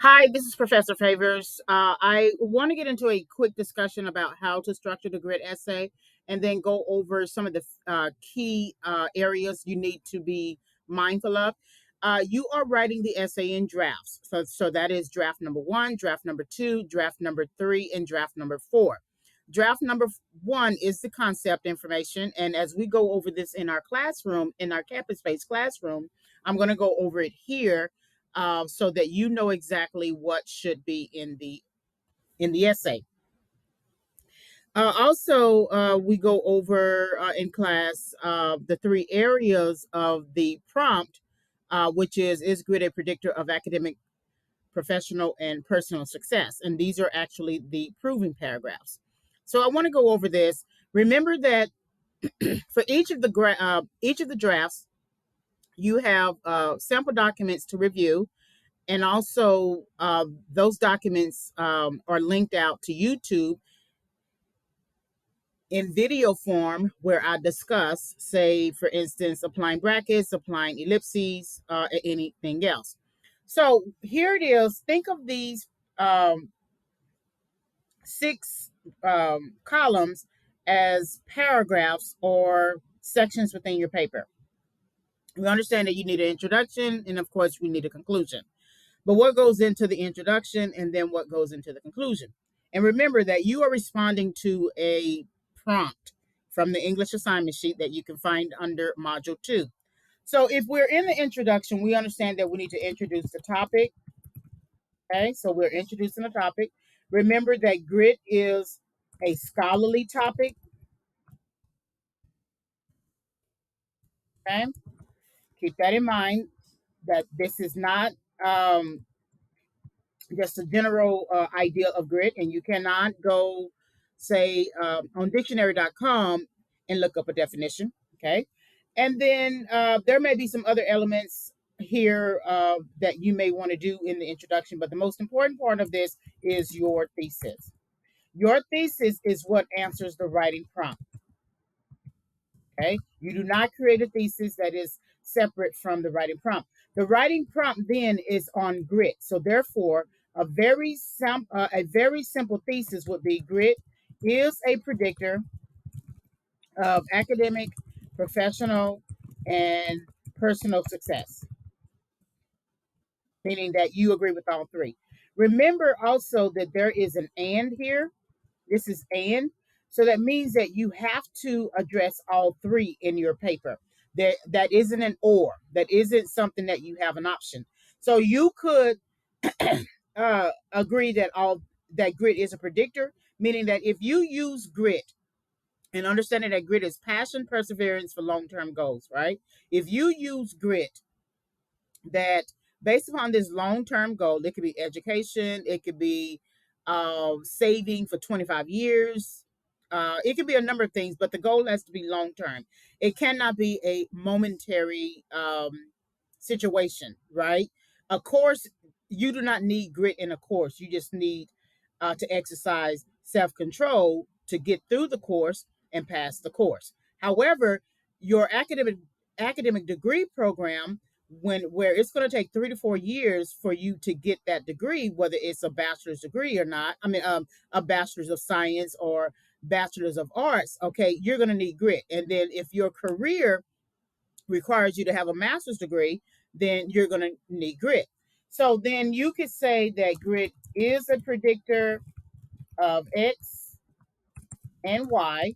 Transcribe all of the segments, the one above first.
Hi, this is Professor Favors. I want to get into a quick discussion about how to structure the grid essay and then go over some of the key areas you need to be mindful of. You are writing the essay in drafts. So that is draft number one, draft number two, draft number three, and draft number four. Draft number one is the concept information. And as we go over this in our classroom, in our campus-based classroom, I'm going to go over it here so that you know exactly what should be in the essay. Also, we go over in class the three areas of the prompt, which is grid a predictor of academic, professional, and personal success? And these are actually the proving paragraphs. So I want to go over this. Remember that for each of the drafts, you have sample documents to review, and also those documents are linked out to YouTube in video form where I discuss, say, for instance, applying brackets, applying ellipses, anything else. So here it is. Think of these um, six columns as paragraphs or sections within your paper. We understand that you need an introduction, and of course, we need a conclusion. But what goes into the introduction and then what goes into the conclusion? And remember that you are responding to a prompt from the English assignment sheet that you can find under Module 2. So if we're in the introduction, we understand that we need to introduce the topic. Okay, so we're introducing the topic. Remember that grit is a scholarly topic. Okay, keep that in mind that this is not um, just a general idea of grit, and you cannot go, say, on dictionary.com and look up a definition. Okay. And then there may be some other elements here that you may want to do in the introduction, but the most important part of this is your thesis. Your thesis is what answers the writing prompt. Okay. You do not create a thesis that is separate from the writing prompt. The writing prompt then is on grit. So therefore, a very simple thesis would be grit is a predictor of academic, professional, and personal success, meaning that you agree with all three. Remember also that there is an and here. This is and. So that means that you have to address all three in your paper. That isn't an or. That isn't something that you have an option. So you could agree that grit is a predictor, meaning that if you use grit and understanding that grit is passion, perseverance for long-term goals, right? If you use grit that based upon this long-term goal, it could be education, it could be saving for 25 years, it could be a number of things, but the goal has to be long-term. It cannot be a momentary situation, right? A course, you do not need grit in a course. You just need to exercise self-control to get through the course and pass the course. However, your academic degree program, where it's going to take 3 to 4 years for you to get that degree, whether it's a bachelor's degree or not, a bachelor's of science or bachelor's of arts, okay, you're going to need grit. And then if your career requires you to have a master's degree, then you're going to need grit. So then you could say that grit is a predictor of X and Y,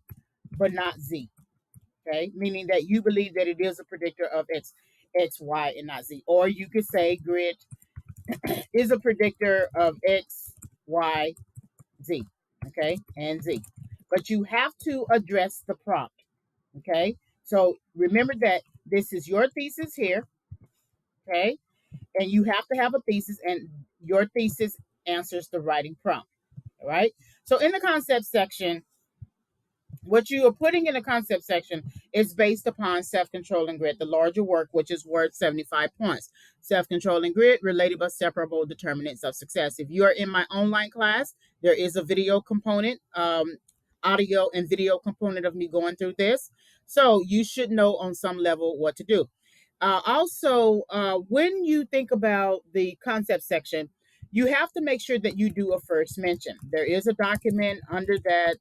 but not Z. Okay, meaning that you believe that it is a predictor of X, Y, and not Z. Or you could say grit is a predictor of X, Y, Z. Okay, and Z. But you have to address the prompt. Okay, so remember that this is your thesis here. Okay, and you have to have a thesis, and your thesis answers the writing prompt. All right. So in the concept section, what you are putting in the concept section is based upon self-control and grit, the larger work, which is worth 75 points. Self-control and grit, related but separable determinants of success. If you are in my online class, there is a video component, audio and video component of me going through this. So you should know on some level what to do. Also, when you think about the concept section, you have to make sure that you do a first mention. There is a document under that.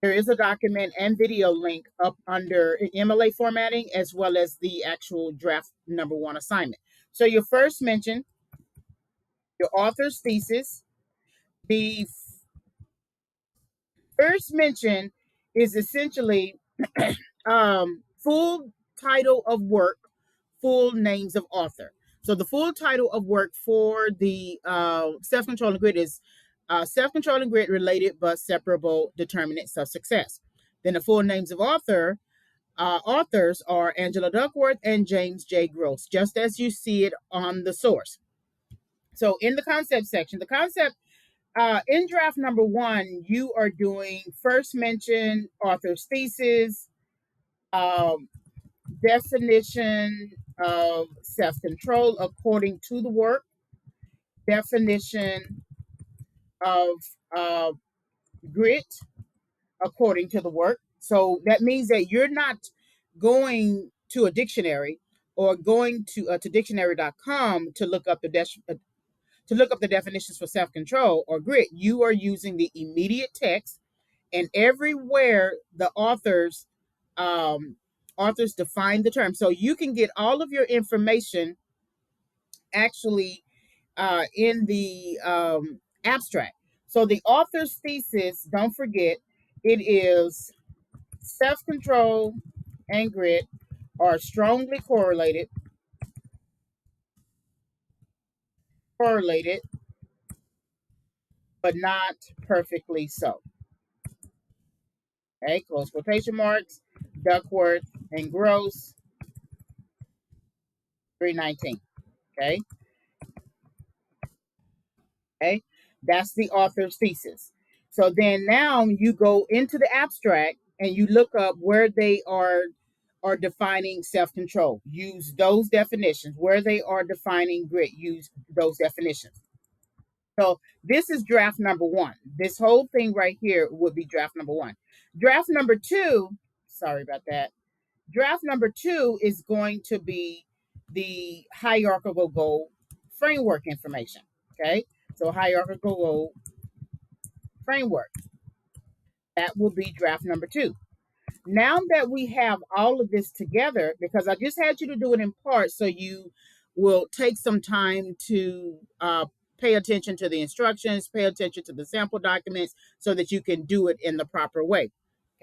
There is a document and video link up under MLA formatting, as well as the actual draft number one assignment. So your first mention, your author's thesis, the first mention is essentially full title of work, full names of author. So the full title of work for the self-control and grit is self-control and grit related but separable determinants of success. Then the full names of authors are Angela Duckworth and James J. Gross, just as you see it on the source. So in the concept section, the concept in draft number one, you are doing first mention, author's thesis, um, definition of self-control according to the work, definition of uh, grit according to the work. So that means that you're not going to a dictionary or going to dictionary.com to look up to look up the definitions for self-control or grit. You are using the immediate text, and everywhere the authors define the term, so you can get all of your information actually in the abstract. So the author's thesis, don't forget, it is self-control and grit are strongly correlated, but not perfectly so. Okay, close quotation marks, Duckworth and Gross, 319. Okay, okay, that's the author's thesis. So then now you go into the abstract and you look up where they are defining self-control. Use those definitions. Where they are defining grit, use those definitions. So this is draft number one. This whole thing right here would be draft number one. Draft number two, sorry about that. Draft number two is going to be the hierarchical goal framework information. Okay, so hierarchical goal framework. That will be draft number two. Now that we have all of this together, because I just had you to do it in part, so you will take some time to pay attention to the instructions, pay attention to the sample documents, so that you can do it in the proper way.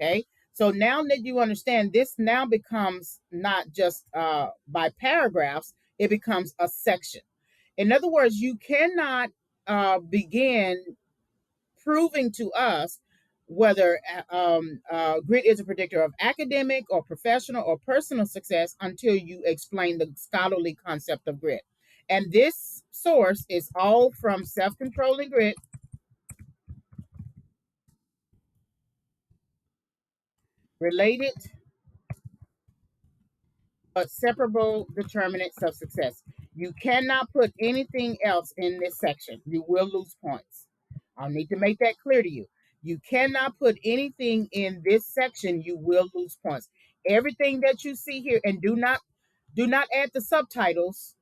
Okay. So now that you understand, this now becomes not just by paragraphs, it becomes a section. In other words, you cannot begin proving to us whether grit is a predictor of academic or professional or personal success until you explain the scholarly concept of grit. And this source is all from Self-Controlling Grit, related but separable determinants of success. You cannot put anything else in this section. You will lose points. I'll need to make that clear to you. You cannot put anything in this section. You will lose points. Everything that you see here, and do not add the subtitles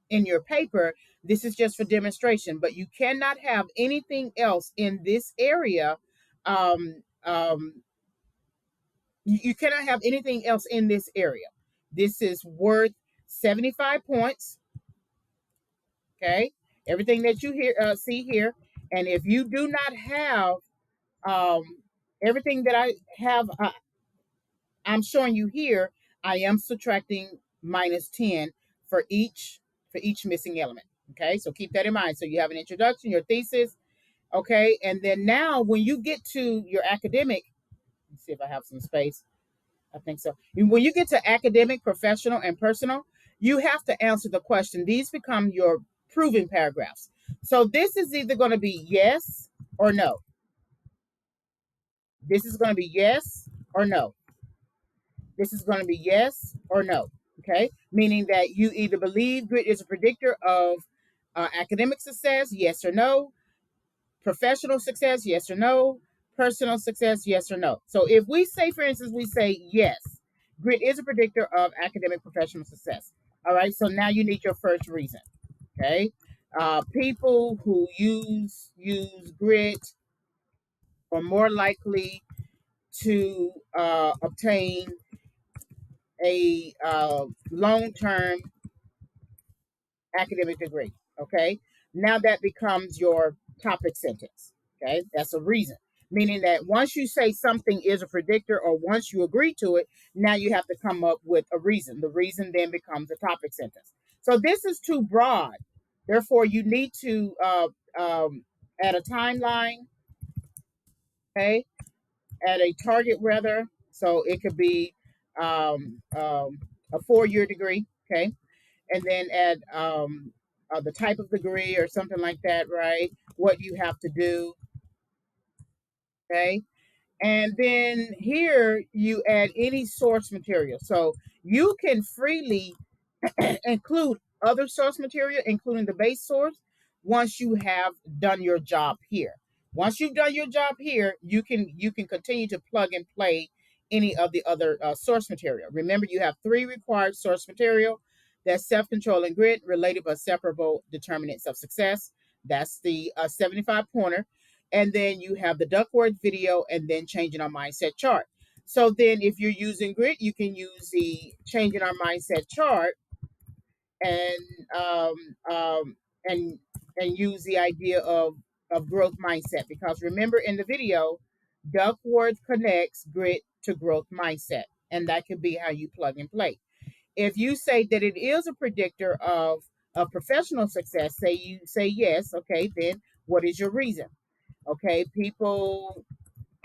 in your paper. This is just for demonstration, but you cannot have anything else in this area. You cannot have anything else in this area. This is worth 75 points. Okay, everything that you see here, and if you do not have um, everything that I have, I'm showing you here, I am subtracting -10 for each missing element. Okay, so keep that in mind. So you have an introduction, your thesis. Okay, and then now when you get to your academic, let's see if I have some space. I think so. When you get to academic, professional, and personal, you have to answer the question. These become your proving paragraphs. So this is either going to be yes or no. This is going to be yes or no. This is going to be yes or no. Okay, meaning that you either believe grit is a predictor of academic success, yes or no, professional success, yes or no, personal success, yes or no. So if we say, for instance, we say yes, grit is a predictor of academic professional success. All right, so now you need your first reason. Okay, People who use grit are more likely to obtain a long term academic degree. Okay, now that becomes your topic sentence. Okay, that's a reason, meaning that once you say something is a predictor or once you agree to it, now you have to come up with a reason. The reason then becomes a topic sentence. So this is too broad. Therefore, you need to add a timeline, okay, add a target rather. So it could be a 4 year degree, okay, and then add the type of degree or something like that, right? What you have to do, okay? And then here you add any source material. So you can freely include other source material, including the base source, once you have done your job here. Once you've done your job here, you can continue to plug and play any of the other source material. Remember, you have three required source material. That's self-control and grit, related but separable determinants of success. That's the 75 pointer. And then you have the Duckworth video and then changing our mindset chart. So then if you're using grit, you can use the changing our mindset chart and um, um, and and use the idea of growth mindset, because remember in the video, Duckworth connects grit to growth mindset, and that could be how you plug and play. If you say that it is a predictor of professional success, say you say yes, okay, then what is your reason? Okay, people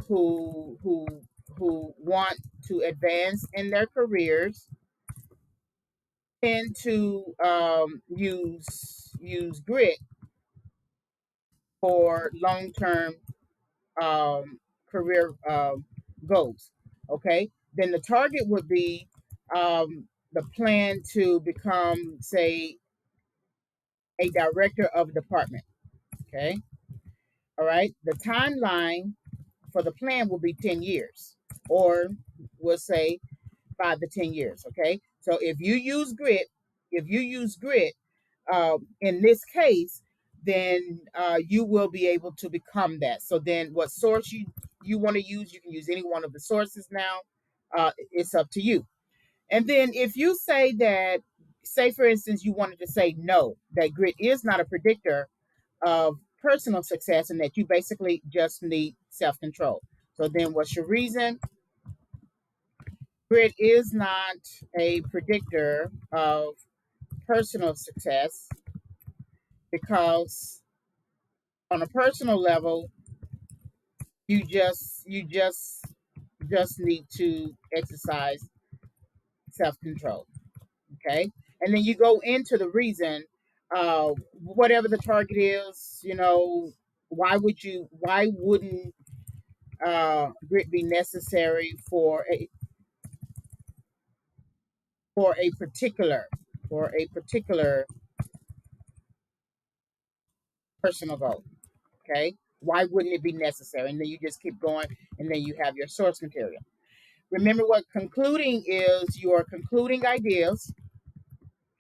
who who want to advance in their careers tend to use grit for long term career goals. Okay, then the target would be the plan to become, say, a director of a department. Okay, all right. The timeline for the plan will be 10 years, or we'll say 5 to 10 years. Okay, so if you use grit, in this case, then you will be able to become that. So then, what source you want to use, you can use any one of the sources now. It's up to you. And then, if you say that, say for instance, you wanted to say no, that grit is not a predictor of personal success, and that you basically just need self control. So then, what's your reason? Grit is not a predictor of personal success because on a personal level, you just need to exercise self-control. Okay, and then you go into the reason, whatever the target is, why wouldn't grit be necessary for a particular for a particular personal goal? Okay, why wouldn't it be necessary? And then you just keep going, and then you have your source material. Remember, what concluding is, you are concluding ideas.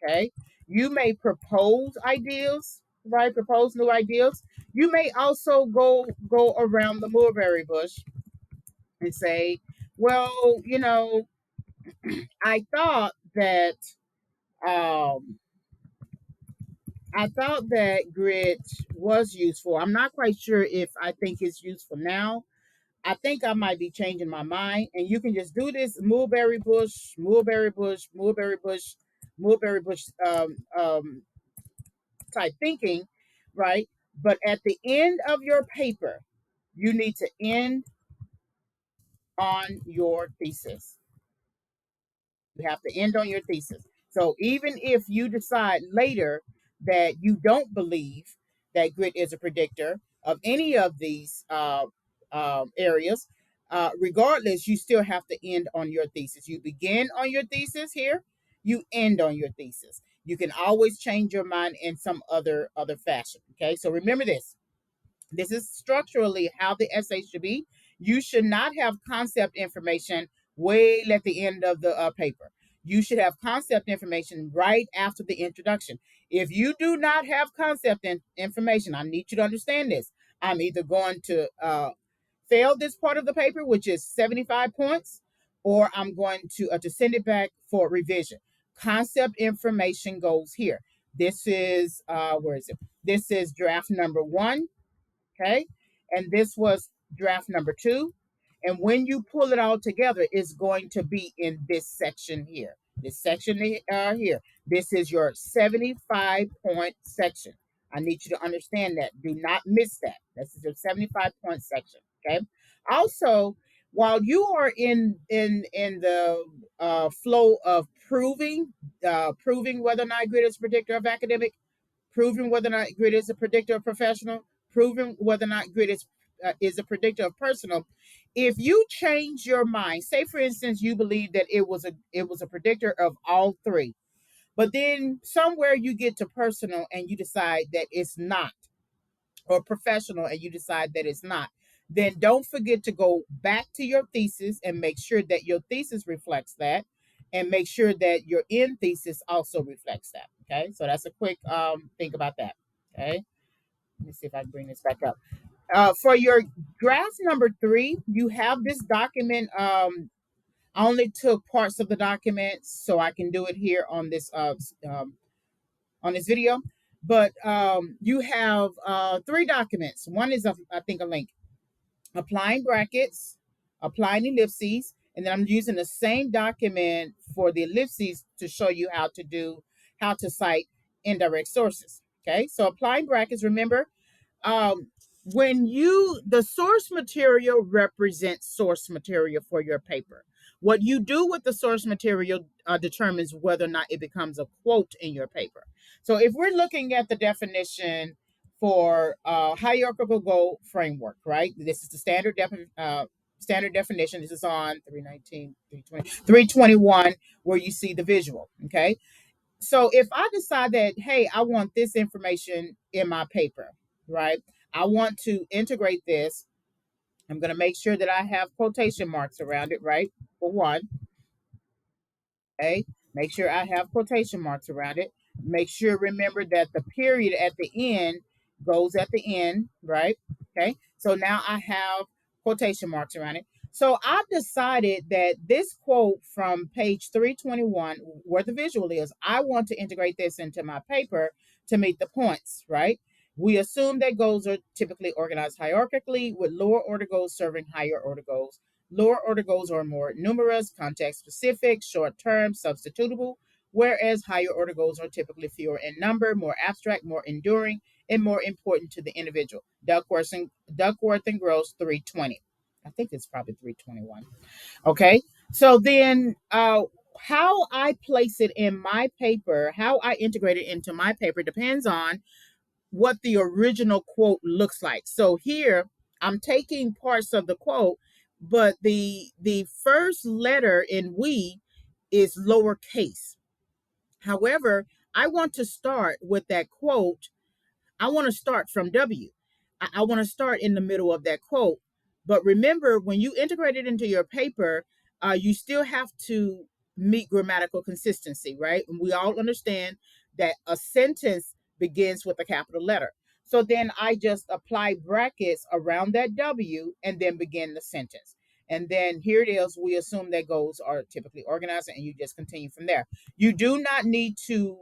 Okay, you may propose ideas, right? Propose new ideas. You may also go around the mulberry bush and say, well, I thought that um grit was useful. I'm not quite sure if I think it's useful now. I think I might be changing my mind. And you can just do this mulberry bush, mulberry bush, mulberry bush, mulberry bush type thinking, right? But at the end of your paper, you need to end on your thesis. You have to end on your thesis. So even if you decide later that you don't believe that grit is a predictor of any of these areas, regardless, you still have to end on your thesis. You begin on your thesis here, you end on your thesis. You can always change your mind in some other fashion. Okay, so remember this. This is structurally how the essay should be. You should not have concept information way at the end of the paper. You should have concept information right after the introduction. If you do not have concept information, I need you to understand this. I'm either going to fail this part of the paper, which is 75 points, or I'm going to send it back for revision. Concept information goes here. This is, where is it? This is draft number 1, okay? And this was draft number 2. And when you pull it all together, it's going to be in this section here. This section here. This is your 75-point section. I need you to understand that. Do not miss that. This is your 75-point section. Okay. Also, while you are in the flow of proving whether or not grit is a predictor of academic, proving whether or not grit is a predictor of professional, proving whether or not grit is a predictor of personal. If you change your mind, say for instance you believe that it was a predictor of all three, but then somewhere you get to personal and you decide that it's not, or professional and you decide that it's not, then don't forget to go back to your thesis and make sure that your thesis reflects that, and make sure that your end thesis also reflects that. Okay, so that's a quick think about that. Okay, let me see if I can bring this back up. For your draft number 3, you have this document. I only took parts of the document so I can do it here on this video. But you have 3 documents. One is, I think, a link. Applying brackets, applying ellipses, and then I'm using the same document for the ellipses to show you how to cite indirect sources. Okay, so applying brackets, remember, um, when the source material represents source material for your paper. What you do with the source material determines whether or not it becomes a quote in your paper. So if we're looking at the definition for hierarchical goal framework, right? This is the standard definition. This is on 319, 320, 321, where you see the visual. Okay. So if I decide that, hey, I want this information in my paper, right? I want to integrate this. I'm going to make sure that I have quotation marks around it, right? For one. Okay. Make sure I have quotation marks around it. Make sure, remember that the period at the end goes at the end, right? Okay. So now I have quotation marks around it. So I've decided that this quote from page 321, where the visual is, I want to integrate this into my paper to meet the points, right? We assume that goals are typically organized hierarchically, with lower order goals serving higher order goals. Lower order goals are more numerous, context specific, short term, substitutable, whereas higher order goals are typically fewer in number, more abstract, more enduring, and more important to the individual. Duckworth and Gross 320. I think it's probably 321. Okay. So then how I place it in my paper, how I integrate it into my paper depends on what the original quote looks like. So here I'm taking parts of the quote, but the first letter in we is lowercase. However, I want to start with that quote. I want to start from W. I want to start in the middle of that quote. But remember, when you integrate it into your paper, you still have to meet grammatical consistency, right? And we all understand that a sentence begins with a capital letter. So then I just apply brackets around that W and then begin the sentence. And then here it is. We assume that goals are typically organized, and you just continue from there. You do not need to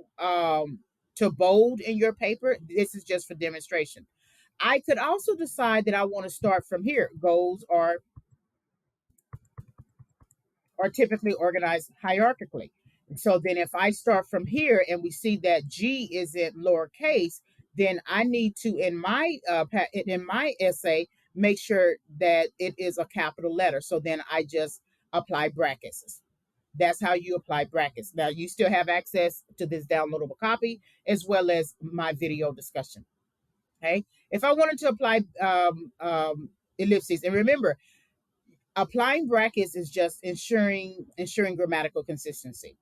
bold in your paper. This is just for demonstration. I could also decide that I want to start from here. Goals are typically organized hierarchically. So then if I start from here and we see that G is in lowercase, then I need to in my essay make sure that it is a capital letter. So then I just apply brackets. That's how you apply brackets. Now you still have access to this downloadable copy as well as my video discussion. Okay. If I wanted to apply ellipses, and remember, applying brackets is just ensuring grammatical consistency.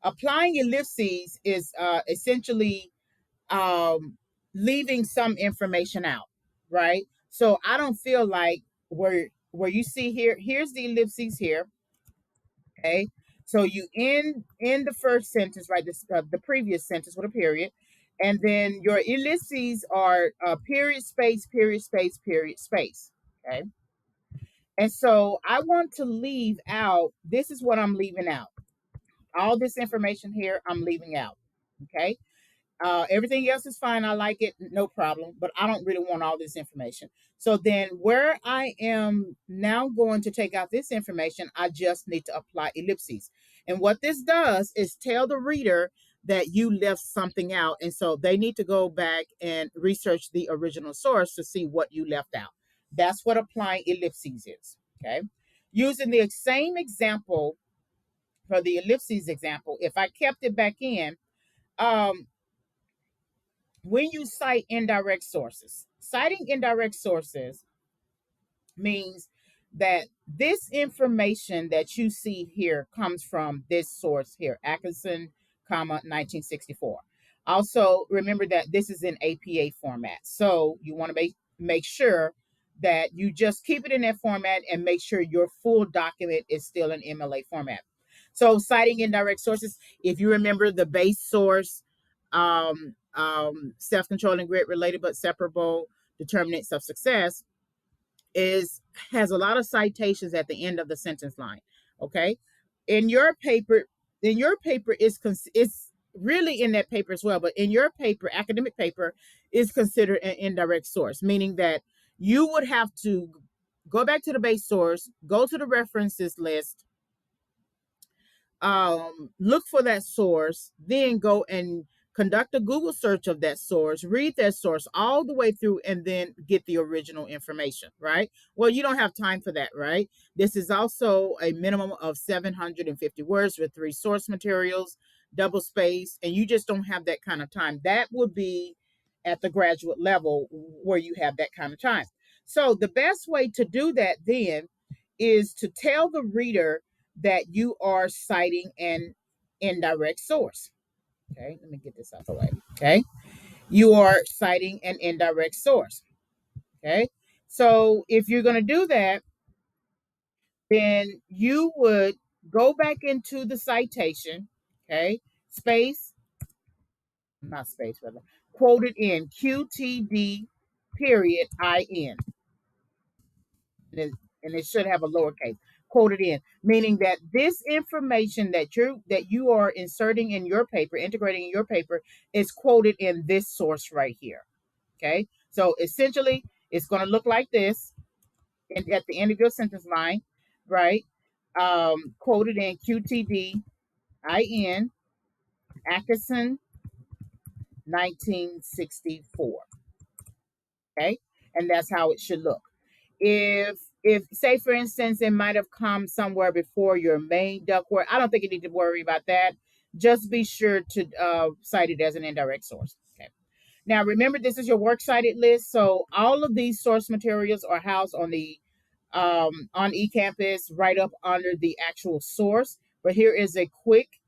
Applying ellipses is essentially um, leaving some information out, right? So I don't feel like where you see here, here's the ellipses here. Okay. So you end the first sentence, right? This the previous sentence with a period, and then your ellipses are period space period space period space. Okay, and so I want to leave out. This is what I'm leaving out. All this information here, I'm leaving out. Okay, everything else is fine. I like it, no problem. But I don't really want all this information. So then, where I am now going to take out this information, I just need to apply ellipses. And what this does is tell the reader that you left something out. And so they need to go back and research the original source to see what you left out. That's what applying ellipses is. Okay. Using the same example for the ellipses example, if I kept it back in, um, when you cite indirect sources, citing indirect sources means that this information that you see here comes from this source here, Atkinson, 1964. Also, remember that this is in APA format. So you want to make sure that you just keep it in that format and make sure your full document is still in MLA format. So citing indirect sources, if you remember the base source, self-controlling grid related but separable determinants of success, is has a lot of citations at the end of the sentence line. Okay, in your paper, is really in that paper as well, but in your paper, academic paper, is considered an indirect source, meaning that you would have to go back to the base source, go to the references list, look for that source, then go and conduct a Google search of that source, read that source all the way through, and then get the original information, right? Well, you don't have time for that, right? This is also a minimum of 750 words with 3 source materials, double space, and you just don't have that kind of time. That would be at the graduate level where you have that kind of time. So the best way to do that then is to tell the reader that you are citing an indirect source. Okay, let me get this out the way. Okay, you are citing an indirect source. Okay, so if you're going to do that, then you would go back into the citation. Okay, space, not space, rather, quoted in QTD period IN. And it should have a lowercase quoted in, meaning that this information that you are inserting in your paper, integrating in your paper, is quoted in this source right here. Okay, so essentially it's going to look like this at the end of your sentence line, right? Quoted in QTD IN Atkinson 1964. Okay, and that's how it should look. If say for instance it might have come somewhere before your main ductwork, I don't think you need to worry about that. Just be sure to cite it as an indirect source. Okay, now remember, this is your works cited list, so all of these source materials are housed on the on eCampus right up under the actual source. But here is a quick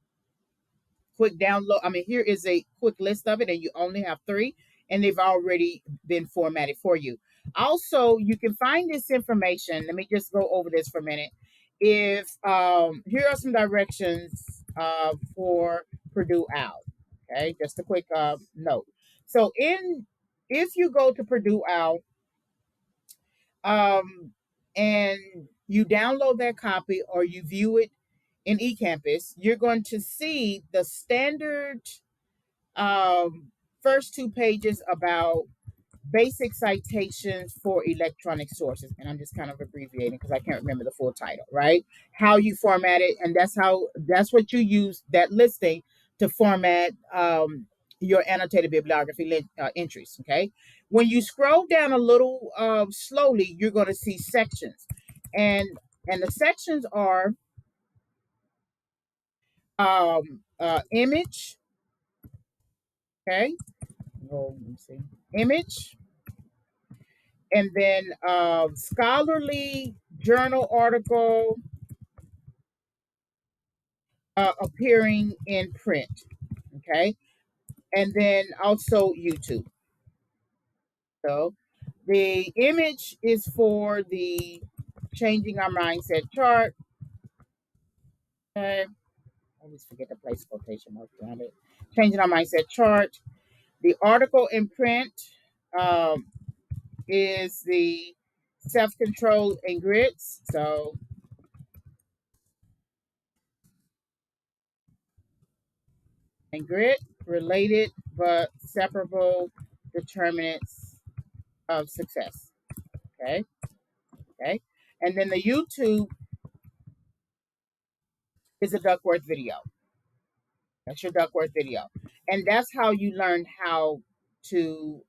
download. I mean, here is a quick list of it, and you only have 3, and they've already been formatted for you. Also, you can find this information. Let me just go over this for a minute. If here are some directions for Purdue OWL. Okay, just a quick note. So if you go to Purdue OWL, and you download that copy or you view it in eCampus, you're going to see the standard first 2 pages about basic citations for electronic sources. And I'm just kind of abbreviating because I can't remember the full title, right? How you format it. And that's what you use that listing to format your annotated bibliography entries. Okay. When you scroll down a little slowly, you're going to see sections. And the sections are image. Okay. Oh, let me see. Image, and then scholarly journal article appearing in print. Okay, and then also YouTube. So the image is for the changing our mindset chart. Okay. always forget to place quotation marks around it. Changing our mindset chart. The article in print um, is the self-control and grits. So, and grit, related but separable determinants of success. Okay. Okay. And then the YouTube is a Duckworth video. That's your Duckworth video. And that's how you learn how to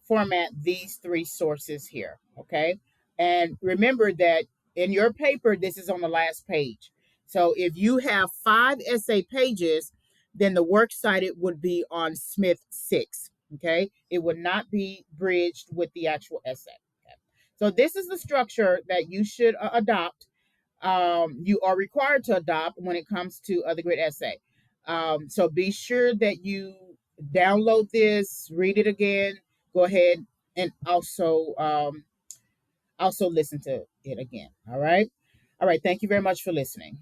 format these three sources here. Okay. And remember that in your paper, this is on the last page. So if you have 5 essay pages, then the works cited would be on Smith 6. Okay. It would not be bridged with the actual essay. Okay. So this is the structure that you should adopt. You are required to adopt when it comes to the grid essay. So be sure that you download this, read it again, go ahead and also listen to it again. All right. All right. Thank you very much for listening.